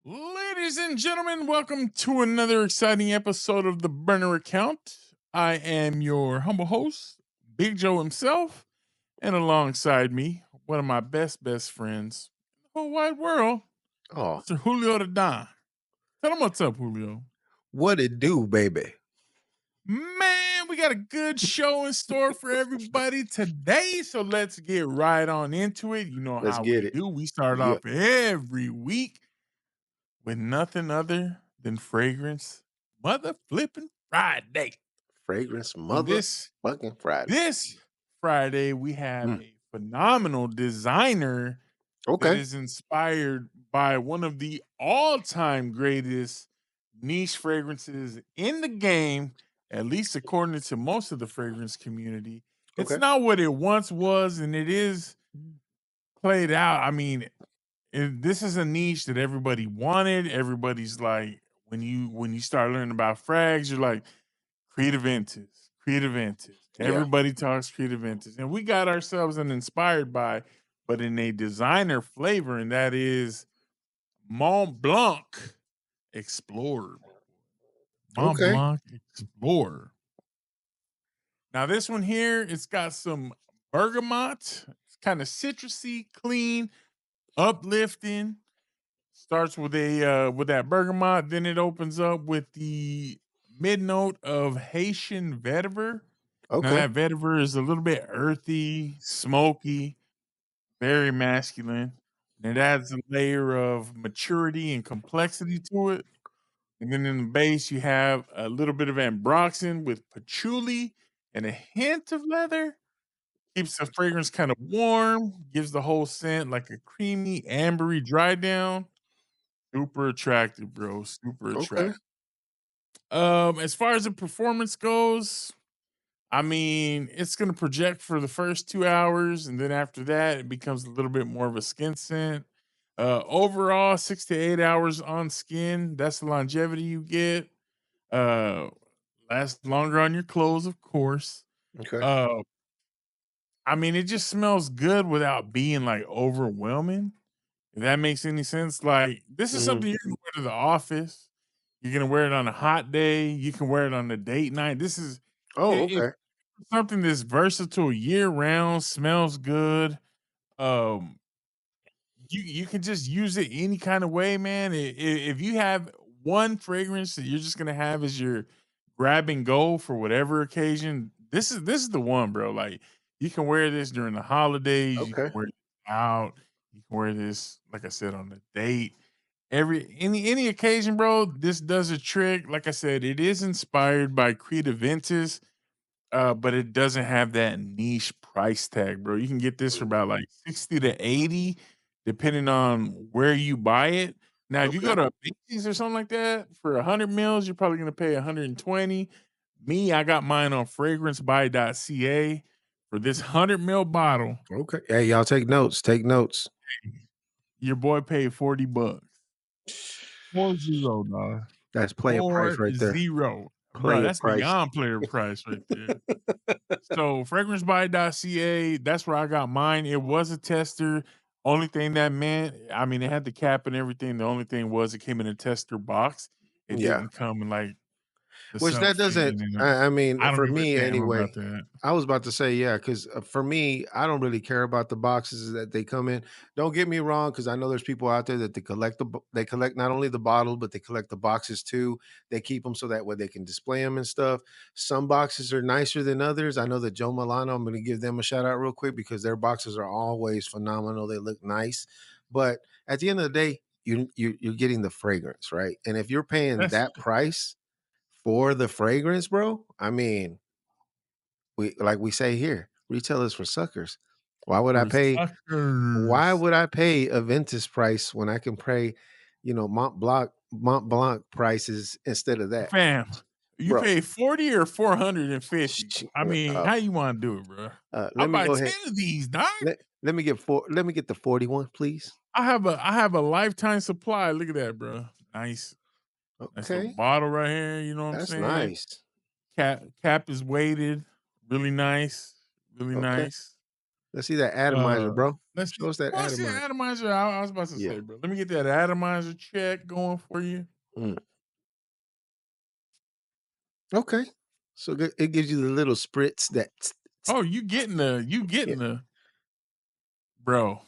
Ladies and gentlemen, welcome to another exciting episode of the Burner Account. I am your humble host, Big Joe himself, and alongside me, one of my best friends in the whole wide world, Oh, Mr. Julio the Don. Tell him what's up, Julio. what it do, baby? Man, we got a good show in store for everybody today, so let's get right on into it. You know Let's how get we it. do. We start Yep. off every week with nothing other than fragrance mother flipping Friday. Fragrance On mother this fucking Friday. this Friday, we have Mm. a phenomenal designer that Okay. is inspired by one of the all-time greatest niche fragrances in the game, at least according to most of the fragrance community. It's Okay. not what it once was, and it is played out. I mean, this is a niche that everybody wanted. Everybody's like, when you start learning about frags, you're like, creative intis, creative intis. Yeah. Everybody talks creative intis, and we got ourselves an inspired by, but in a designer flavor, and that is Mont Blanc Explorer. Mont Okay. Blanc Explorer. Now this one here, it's got some bergamot. It's kind of citrusy, clean, uplifting. Starts with that bergamot, then it opens up with the mid note of Haitian vetiver. Now Okay. that vetiver is a little bit earthy, smoky, very masculine. And it adds a layer of maturity and complexity to it. And then in the base, you have a little bit of ambroxan with patchouli and a hint of leather. Keeps the fragrance kind of warm, gives the whole scent like a creamy, ambery dry down. Super attractive, bro. Super Okay. attractive. As far as the performance goes, I mean, it's gonna project for the first 2 hours, and then after that, it becomes a little bit more of a skin scent. Overall, 6 to 8 hours on skin. That's the longevity you get. Uh, Lasts longer on your clothes, of course. Okay. Uh, I mean, it just smells good without being like overwhelming. If that makes any sense. Like, this is Hmm. something you can wear to the office. You're gonna wear it on a hot day. You can wear it on a date night. This is Oh, it's okay. something that's versatile year round, smells good. Um, you can just use it any kind of way, man. If you have one fragrance that you're just gonna have as your grab and go for whatever occasion, this is the one, bro. Like, you can wear this during the holidays. You can Okay. wear it out. You can wear this, like I said, on a date. Any occasion, bro. This does a trick. Like I said, it is inspired by Creative Ventus, but it doesn't have that niche price tag, bro. You can get this for about like 60 to 80, depending on where you buy it. Now, if you go Okay. to Macy's or something like that for 100 mils, you're probably gonna pay 120. Me, I got mine on fragrancebuy.ca for this 100 ml bottle. Okay. Hey, y'all take notes. Take notes. Your boy paid $40. 40, dog. That's player price Four right there. zero, bro. Player That's price. beyond player price right there. So fragrancebuy.ca, that's where I got mine. It was a tester. Only thing that meant, I mean, it had the cap and everything. The only thing was it came in a tester box. It Yeah. didn't come in like the Which that self doesn't fitting. And I mean, I don't for give a me damn about anyway, that. I was about to say, yeah, because for me, I don't really care about the boxes that they come in. Don't get me wrong, because I know there's people out there that they collect not only the bottle, but they collect the boxes too. They keep them so that way they can display them and stuff. Some boxes are nicer than others. I know that Joe Milano, I'm going to give them a shout out real quick because their boxes are always phenomenal. They look nice. But at the end of the day, you're getting the fragrance, right? And if you're paying That's that price for the fragrance, bro, I mean, we like we say here, retailers for suckers. Why would I for pay why suckers. would I pay a Ventus price when I can pay, Mont Blanc prices instead of that? Fam, you Bro, pay 40 or 450. sh- I mean, uh, how you want to do it, bro? I'll let me buy go 10 ahead. of these, dog. Let me get the 41, please. I have a lifetime supply. Look at that, bro. Nice little Okay. bottle right here. You know what I'm That's saying? nice. Cap is weighted, really nice, really Okay. nice. Let's see that Uh, atomizer, bro. let's see. Show us that Well, see, atomizer. atomizer. I was about to Yeah. say, bro. Let me get that atomizer check going for you. Mm. Okay. So it gives you the little spritz that Oh, you yeah. getting the bro.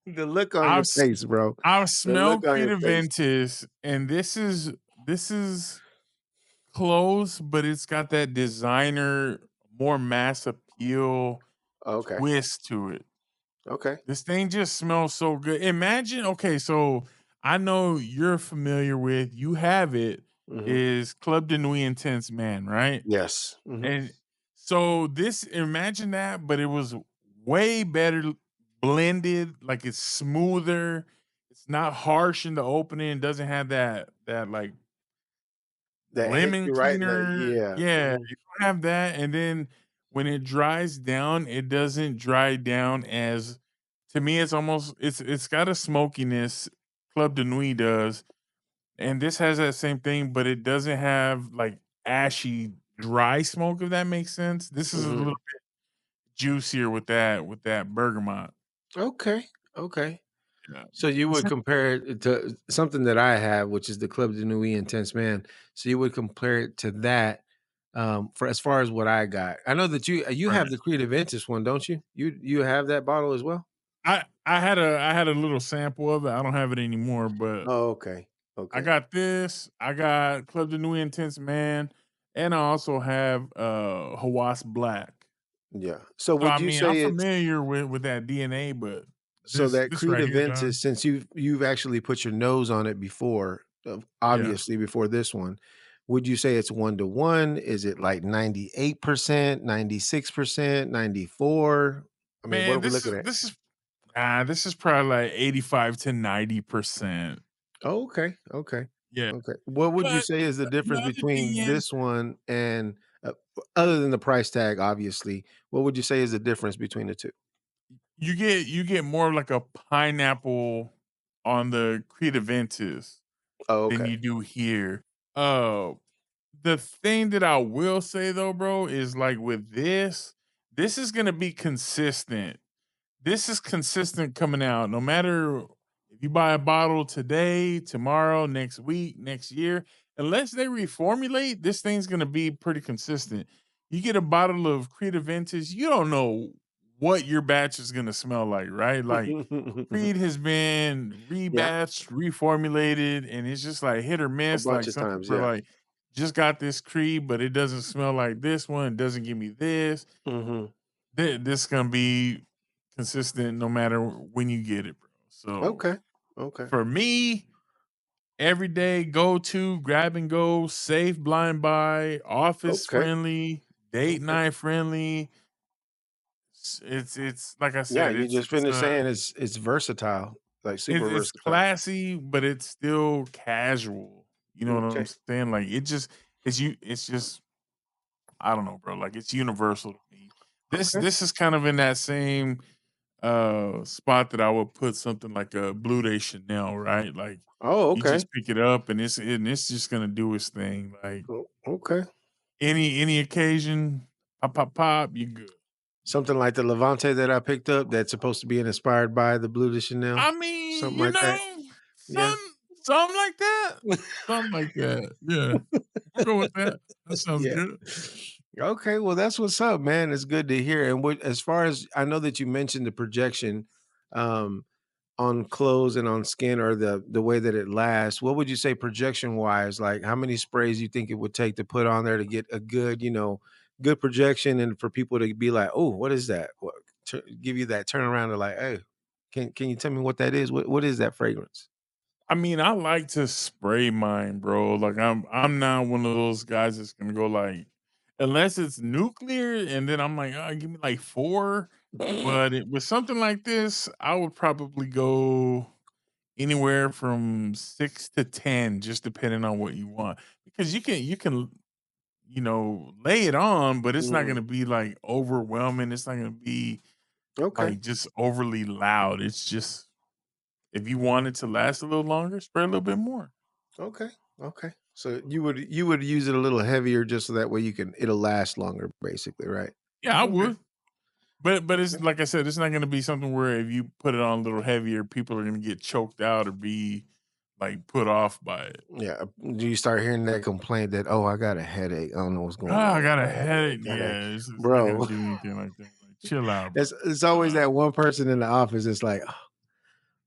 The look on I've your s- face, bro. I've The smelled look on your face. Creativentus, and this is close, but it's got that designer, more mass appeal Okay. twist to it. Okay. This thing just smells so good. Imagine, okay, so I know you're familiar with, you have it, Mhm. is Club de Nuit Intense Man, right? Yes. Mhm. And so this, imagine that, but it was way better blended, like it's smoother. It's not harsh in the opening, doesn't have that like That hits lemon you right in the cleaner. yeah. Yeah, Mhm. you don't have that, and then when it dries down, it doesn't dry down as, to me, it's almost, it's got a smokiness, Club de Nuit does, and this has that same thing, but it doesn't have, like, ashy, dry smoke, if that makes sense. This is a Mhm. little juicier with that bergamot. Okay. Okay. Yeah. So you It's would compare it to something that I have, which is the Club de Nuit Intense Man. So you would compare it to that, for as far as what I got. I know that you right. have the Creative Ventus one, don't you? You have that bottle as well? I had a little sample of it. I don't have it anymore, but Oh, okay. I Okay. got this. I got Club de Nuit Intense Man, and I also have Hawas Black. Yeah. So So would I you mean, I'm say it's familiar with that DNA, but so this that this right Creative here, dog. Ventus, since you've actually put your nose on it before, Yeah. obviously before this one, would you say it's 1 to 1? Is it like 98%, 96%, 94? I mean, what Man, are we this looking is at? this is this is probably like 85 to 90%. Oh, okay, okay, Yeah. okay. What would you But say is the the difference other thing between is, this one and, other than the price tag, obviously, what would you say is the difference between the 2? you get more of like a pineapple on the Creativentus Oh, than okay. you do here. Uh the thing that I will say though, bro, is like with this is gonna be consistent. This is consistent coming out no matter if you buy a bottle today, tomorrow, next week, next year, unless they reformulate, this thing's gonna be pretty consistent. You get a bottle of Creative Vintage, you don't know what your batch is gonna smell like, right? Like Creed has been Yeah, rebatched, reformulated, and it's just like hit or a miss. bunch Like of some times, people are yeah. like, just got this Creed, but it doesn't smell like this one. It doesn't give me this. Mhm. This gonna be consistent no matter when you get it, bro. So Okay, okay, for me, everyday go to, grab and go, safe, blind buy, office okay, friendly, date okay. night friendly. It's like I Yeah, said, you just finished saying it's versatile, like super it's versatile. classy, but it's still casual. You know what I'm Okay, saying? Like it's just, I don't know, bro. Like it's universal to me. This okay. this is kind of in that same spot that I would put something like a Blue Day Chanel, right? Like Oh, you okay. just pick it up and it's just gonna do its thing. Like Okay. any occasion, pop, pop, pop, you good. You Something good. like the Levante that I picked up that's supposed to be inspired by the Blue de Chanel, I mean, something like that. Yeah. something like that. Something like that. Yeah. We'll go with that. That sounds Yeah. good. Okay, well, that's what's up, man. It's good to hear. And what, as far as I know that you mentioned the projection, um, on clothes and on skin, or the way that it lasts, what would you say projection wise? Like how many sprays you think it would take to put on there to get a good, good projection, and for people to be like, oh, what is that? What, give you that turnaround to like, hey, can you tell me what that is? What is that fragrance? I mean, I like to spray mine, bro. Like I'm not one of those guys that's gonna go like, unless it's nuclear, and then I'm like, give me like four. But with something like this, I would probably go anywhere from 6 to 10, just depending on what you want. Because you can lay it on, but it's not Mhm. gonna be like overwhelming. It's not gonna be Okay. like just overly loud. It's just, if you want it to last a little longer, spray a little bit more. Okay. Okay. So you would use it a little heavier just so that way it'll last longer, basically, right? Yeah, I Okay. would. but it's like I said, it's not gonna be something where if you put it on a little heavier, people are gonna get choked out or be, like, put off by it. Yeah, do you start hearing that complaint that, "Oh, I got a headache. I don't know what's "Oh, going I on. got a I headache." got a headache." Yeah, it's not gonna Bro, do anything like that. Like, chill out, bro. it's Chill always out. that one person in the office that's like,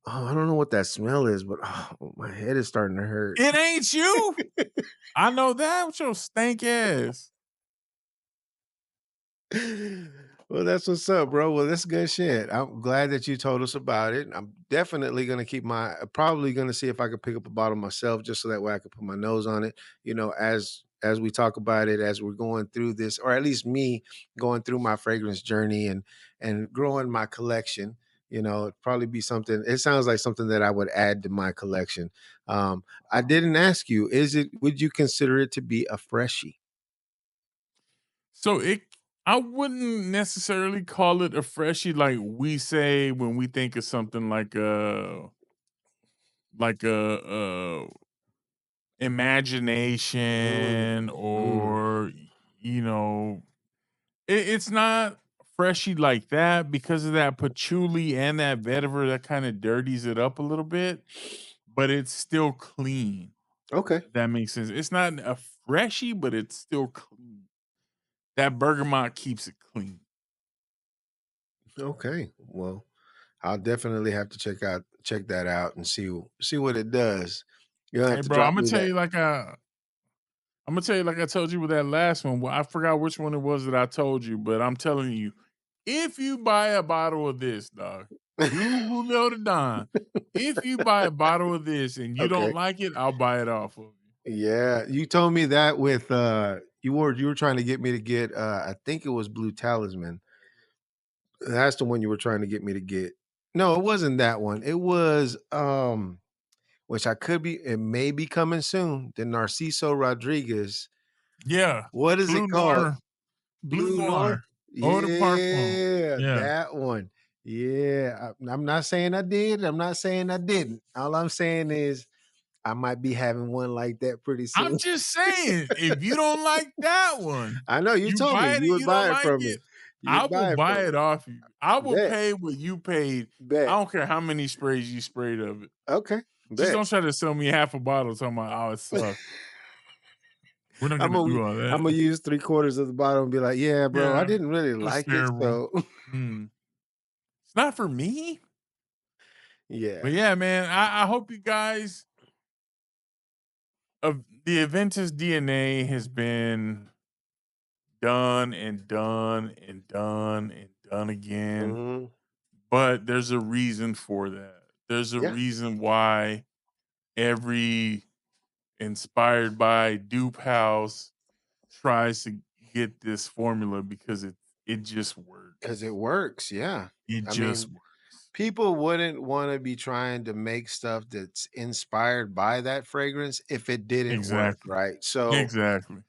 "Oh, I don't know what that smell is, but, my head is starting to hurt." It ain't you. I know that with your stank ass. Well, that's what's up, bro. Well, that's good shit. I'm glad that you told us about it. I'm definitely gonna keep my probably gonna see if I could pick up a bottle myself just so that way I could put my nose on it. As we talk about it, as we're going through this, or at least me going through my fragrance journey and growing my collection. It'd probably be something. It sounds like something that I would add to my collection. I didn't ask you, would you consider it to be a freshie? So I wouldn't necessarily call it a freshie like we say when we think of something like a Mm, imagination mm. or you know it's not freshy like that because of that patchouli and that vetiver that kind of dirties it up a little bit, but it's still clean. Okay. If that makes sense. It's not a freshie, but it's still clean. That bergamot keeps it clean. Okay. Well, I'll definitely have to check that out and see what it does. You'll have Hey, to bro, drop me that. I'm gonna tell you like I told you with that last one. Well, I forgot which one it was that I told you, but I'm telling you, if you buy a bottle of this, dog, you who know the Don, if you buy a bottle of this and you don't Okay. like it, I'll buy it off of you. Yeah, you told me that with you were trying to get me to get I think it was Blue Talisman. That's the one you were trying to get me to get. No, it wasn't that one. It was which I could be it may be coming soon. The Narciso Rodriguez. Yeah, What is Blue it called? Noir, Blue Blue Noir? Noir, Eau de Parfum. Yeah, Yeah, that one. Yeah, I'm not saying I did. I'm not saying I didn't. All I'm saying is I might be having one like that pretty I'm soon. just saying, if you don't like that one, I know you you told me buy it you and would you don't buy it like from me. it, You I would will buy it buy from it me. off you. I will Bet, pay what you paid. I bet. don't care how many sprays you sprayed of it. Okay, Just bet. don't try to sell me half a bottle talking about, "Oh, it sucks." We're not I'm gonna gonna do all I'm that. gonna use 3/4 of the bottle and be like, yeah, bro, I Yeah, didn't really it was like it. terrible. So Mm. It's not for me, yeah. but yeah, man, I hope you guys of the Aventus DNA has been done and done and done and done again, Mhm. but there's a reason for that. There's a Yeah, reason why every inspired by dupe house tries to get this formula because it just because works. it works. Yeah. It I just mean, works. people wouldn't wanna be trying to make stuff that's inspired by that fragrance if it didn't work, Exactly. right? So, Exactly.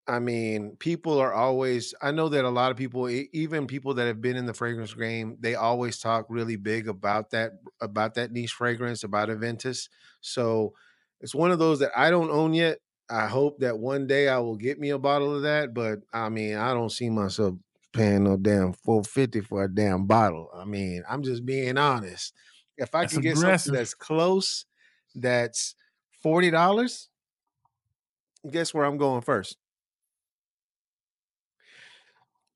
I mean, people are always I know that a lot of people, even people that have been in the fragrance game, they always talk really big about that niche fragrance, about Aventus. So, it's one of those that I don't own yet. I hope that one day I will get me a bottle of that, but I mean, I don't see myself paying no damn 450 for a damn bottle. I mean, I'm just being honest. If I That's can get something aggressive. that's close, that's $40, guess where I'm going first?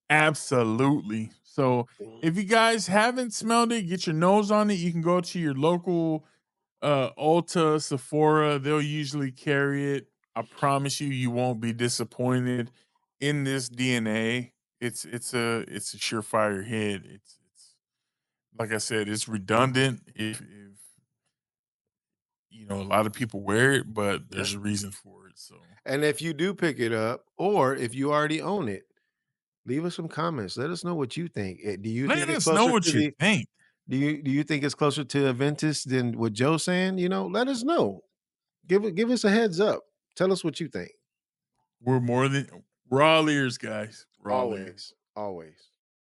Absolutely. So if you guys haven't smelled it, get your nose on it. You can go to your local Ulta, Sephora. They'll usually carry it. I promise you, you won't be disappointed in this DNA. It's a surefire hit. It's like I said, it's redundant. If a lot of people wear it, but Yeah. there's a reason for it. So And if you do pick it up, or if you already own it, leave us some comments. Let us know what you think. Do you think let it's us know closer what to you the think. do you think it's closer to Aventus than what Joe's saying? Let us know. Give us a heads up. Tell us what you think. We're all ears, guys. We're all ears. Always, always.